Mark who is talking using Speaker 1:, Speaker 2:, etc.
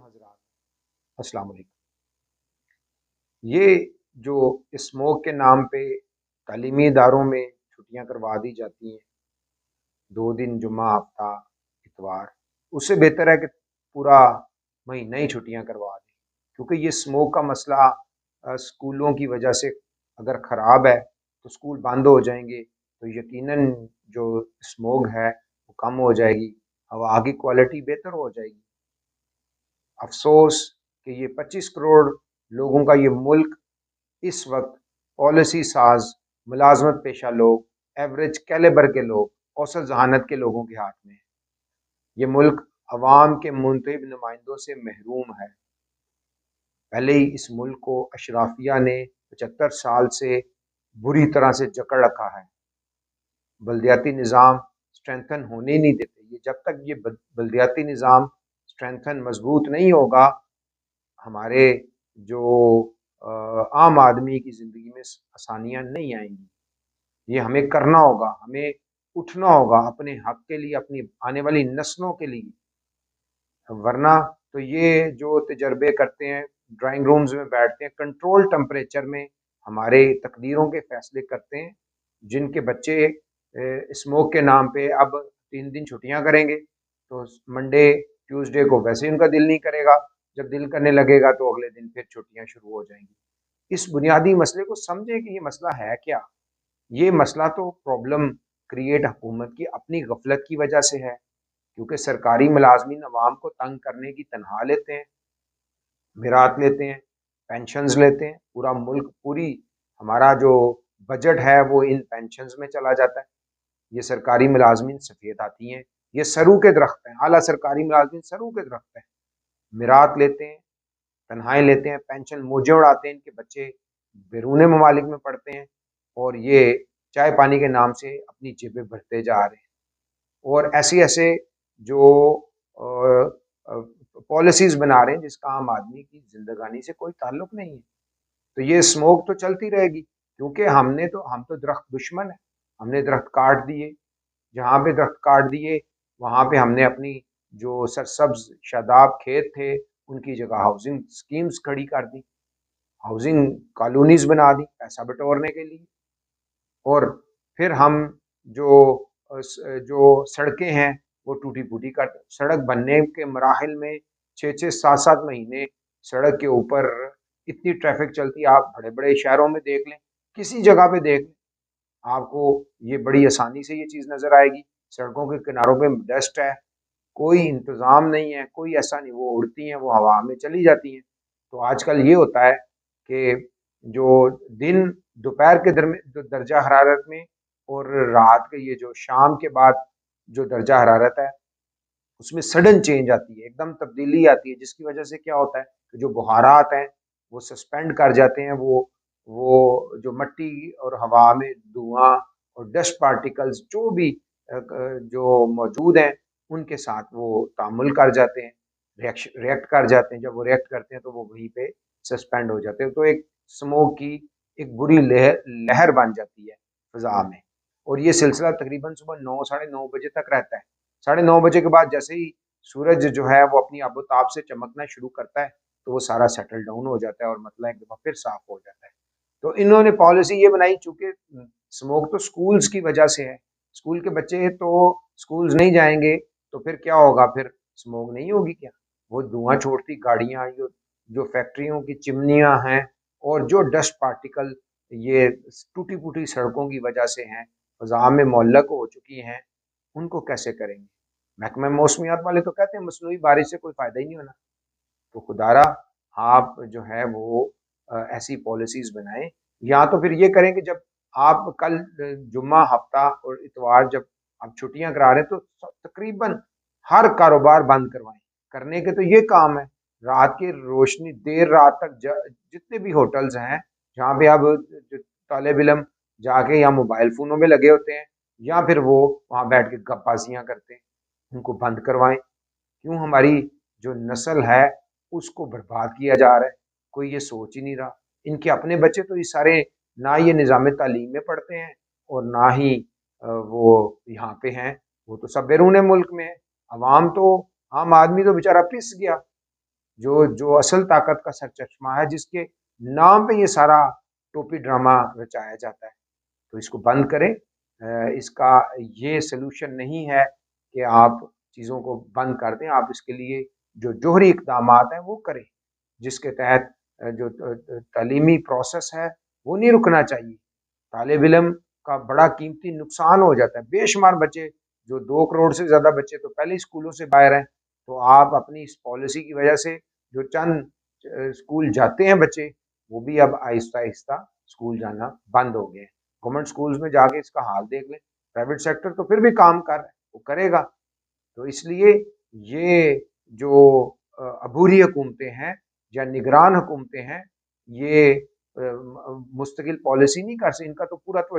Speaker 1: حضرات، السلام علیکم۔ یہ جو اسموک کے نام پہ تعلیمی اداروں میں چھٹیاں کروا دی جاتی ہیں، 2 دن جمعہ ہفتہ اتوار، اس سے بہتر ہے کہ پورا مہینہ ہی چھٹیاں کروا دیں، کیونکہ یہ اسموک کا مسئلہ اسکولوں کی وجہ سے اگر خراب ہے تو اسکول بند ہو جائیں گے، تو یقیناً جو اسموک ہے وہ کم ہو جائے گی، ہوا کی کوالٹی بہتر ہو جائے گی۔ افسوس کہ یہ 25 کروڑ لوگوں کا یہ ملک اس وقت پالیسی ساز، ملازمت پیشہ لوگ، ایوریج کیلیبر کے لوگ، اوسط ذہانت کے لوگوں کے ہاتھ میں ہے۔ یہ ملک عوام کے منتخب نمائندوں سے محروم ہے۔ پہلے ہی اس ملک کو اشرافیہ نے 75 سال سے بری طرح سے جکڑ رکھا ہے۔ بلدیاتی نظام سٹرینتھن ہونے ہی نہیں دیتے۔ یہ جب تک یہ بلدیاتی نظام سٹرینتھن مضبوط نہیں ہوگا، ہمارے جو عام آدمی کی زندگی میں آسانیاں نہیں آئیں گی۔ یہ ہمیں کرنا ہوگا، ہمیں اٹھنا ہوگا اپنے حق کے لیے، اپنی آنے والی نسلوں کے لیے، ورنہ تو یہ جو تجربے کرتے ہیں، ڈرائنگ رومز میں بیٹھتے ہیں، کنٹرول ٹمپریچر میں ہمارے تقدیروں کے فیصلے کرتے ہیں، جن کے بچے اسموک کے نام پہ اب 3 دن چھٹیاں کریں گے تو منڈے ٹیوزڈے کو ویسے ان کا دل نہیں کرے گا، جب دل کرنے لگے گا تو اگلے دن پھر چھٹیاں شروع ہو جائیں گی۔ اس بنیادی مسئلے کو سمجھیں کہ یہ مسئلہ ہے کیا۔ یہ مسئلہ تو پرابلم کریٹ حکومت کی اپنی غفلت کی وجہ سے ہے، کیونکہ سرکاری ملازمین عوام کو تنگ کرنے کی تنخواہ لیتے ہیں، میرات لیتے ہیں، پینشنز لیتے ہیں، پورا ملک، پوری ہمارا جو بجٹ ہے وہ ان پینشنز میں چلا جاتا ہے۔ یہ سرکاری ملازمین سفید آتی ہیں، یہ سرو کے درخت ہیں، اعلیٰ سرکاری ملازمین سرو کے درخت ہیں، میرات لیتے ہیں، تنخواہیں لیتے ہیں، پینشن موجے اڑاتے ہیں، ان کے بچے بیرون ممالک میں پڑھتے ہیں اور یہ چائے پانی کے نام سے اپنی جیبیں بھرتے جا رہے ہیں۔ اور ایسے جو پالیسیز بنا رہے ہیں جس کا عام آدمی کی زندگانی سے کوئی تعلق نہیں ہے، تو یہ اسموک تو چلتی رہے گی، کیونکہ ہم تو درخت دشمن ہیں، ہم نے درخت کاٹ دیے، جہاں پہ درخت کاٹ دیے وہاں پہ ہم نے اپنی جو سرسبز شاداب کھیت تھے ان کی جگہ ہاؤسنگ سکیمز کھڑی کر دی، ہاؤسنگ کالونیز بنا دی پیسہ بٹورنے کے لیے، اور پھر ہم جو سڑکیں ہیں وہ ٹوٹی پھوٹی کر، سڑک بننے کے مراحل میں 6-7 مہینے سڑک کے اوپر اتنی ٹریفک چلتی ہے، آپ بڑے بڑے شہروں میں دیکھ لیں، کسی جگہ پہ دیکھ لیں، آپ کو یہ بڑی آسانی سے یہ چیز نظر آئے گی، سڑکوں کے کناروں پہ ڈسٹ ہے، کوئی انتظام نہیں ہے، کوئی ایسا نہیں، وہ اڑتی ہیں، وہ ہوا میں چلی جاتی ہیں۔ تو آج کل یہ ہوتا ہے کہ جو دن دوپہر کے درجہ حرارت میں اور رات کے یہ جو شام کے بعد جو درجہ حرارت ہے اس میں سڈن چینج آتی ہے، ایک دم تبدیلی آتی ہے، جس کی وجہ سے کیا ہوتا ہے کہ جو بخارات ہیں وہ سسپینڈ کر جاتے ہیں، وہ جو مٹی اور ہوا میں دھواں اور ڈسٹ پارٹیکلز جو بھی جو موجود ہیں ان کے ساتھ وہ تعامل کر جاتے ہیں، ریئیکٹ کر جاتے ہیں، جب وہ ریئیکٹ کرتے ہیں تو وہ وہیں پہ سسپینڈ ہو جاتے ہیں، تو ایک اسموک کی ایک بری لہر بن جاتی ہے فضا میں، اور یہ سلسلہ تقریباً صبح 9-9:30 بجے تک رہتا ہے۔ 9:30 بجے کے بعد جیسے ہی سورج جو ہے وہ اپنی آب و تاب سے چمکنا شروع کرتا ہے تو وہ سارا سیٹل ڈاؤن ہو جاتا ہے اور مسئلہ ایک دفعہ پھر صاف ہو جاتا ہے۔ تو انہوں نے پالیسی یہ بنائی، چونکہ اسموک تو سکولز کی وجہ سے ہے، اسکول کے بچے تو سکولز نہیں جائیں گے تو پھر کیا ہوگا، پھر اسموک نہیں ہوگی کیا، وہ دھواں چھوڑتی گاڑیاں، جو فیکٹریوں کی چمنیاں ہیں اور جو ڈسٹ پارٹیکل یہ ٹوٹی پھوٹی سڑکوں کی وجہ سے ہیں، فضا میں معلق ہو چکی ہیں، ان کو کیسے کریں گے۔ محکمہ موسمیات والے تو کہتے ہیں مصنوعی بارش سے کوئی فائدہ ہی نہیں ہونا، تو خدارا آپ جو ہے وہ ایسی پالیسیز بنائیں، یا تو پھر یہ کریں کہ جب آپ کل جمعہ ہفتہ اور اتوار جب آپ چھٹیاں کرا رہے ہیں تو تقریباً ہر کاروبار بند کروائیں، کرنے کے تو یہ کام ہے، رات کی روشنی دیر رات تک جتنے بھی ہوٹلز ہیں جہاں پہ اب طالب علم جا کے یا موبائل فونوں میں لگے ہوتے ہیں یا پھر وہ وہاں بیٹھ کے گپ بازیاں کرتے ہیں، ان کو بند کروائیں۔ کیوں ہماری جو نسل ہے اس کو برباد کیا جا رہا ہے، کوئی یہ سوچ ہی نہیں رہا۔ ان کے اپنے بچے تو یہ سارے نہ یہ نظام تعلیم میں پڑھتے ہیں اور نہ ہی وہ یہاں پہ ہیں، وہ تو سب بیرون ملک میں ہیں۔ عوام تو عام آدمی تو بیچارہ پس گیا، جو جو اصل طاقت کا سرچشمہ ہے، جس کے نام پہ یہ سارا ٹوپی ڈرامہ رچایا جاتا ہے، تو اس کو بند کریں۔ اس کا یہ سلوشن نہیں ہے کہ آپ چیزوں کو بند کر دیں، آپ اس کے لیے جو جوہری اقدامات ہیں وہ کریں، جس کے تحت جو تعلیمی پروسیس ہے وہ نہیں رکنا چاہیے۔ طالب علم کا بڑا قیمتی نقصان ہو جاتا ہے، بے شمار بچے، جو 2 کروڑ سے زیادہ بچے تو پہلے اسکولوں سے باہر ہیں، تو آپ اپنی اس پالیسی کی وجہ سے جو چند اسکول جاتے ہیں بچے، وہ بھی اب آہستہ آہستہ اسکول جانا بند ہو گئے ہیں۔ گورنمنٹ اسکولز میں جا کے اس کا حال دیکھ لیں، پرائیویٹ سیکٹر تو پھر بھی کام کر رہا ہے، وہ کرے گا۔ تو اس لیے یہ جو عبوری حکومتیں ہیں یا نگران حکومتیں ہیں، یہ مستقل پالیسی نہیں کر سکتی، ان کا تو پورا توجہ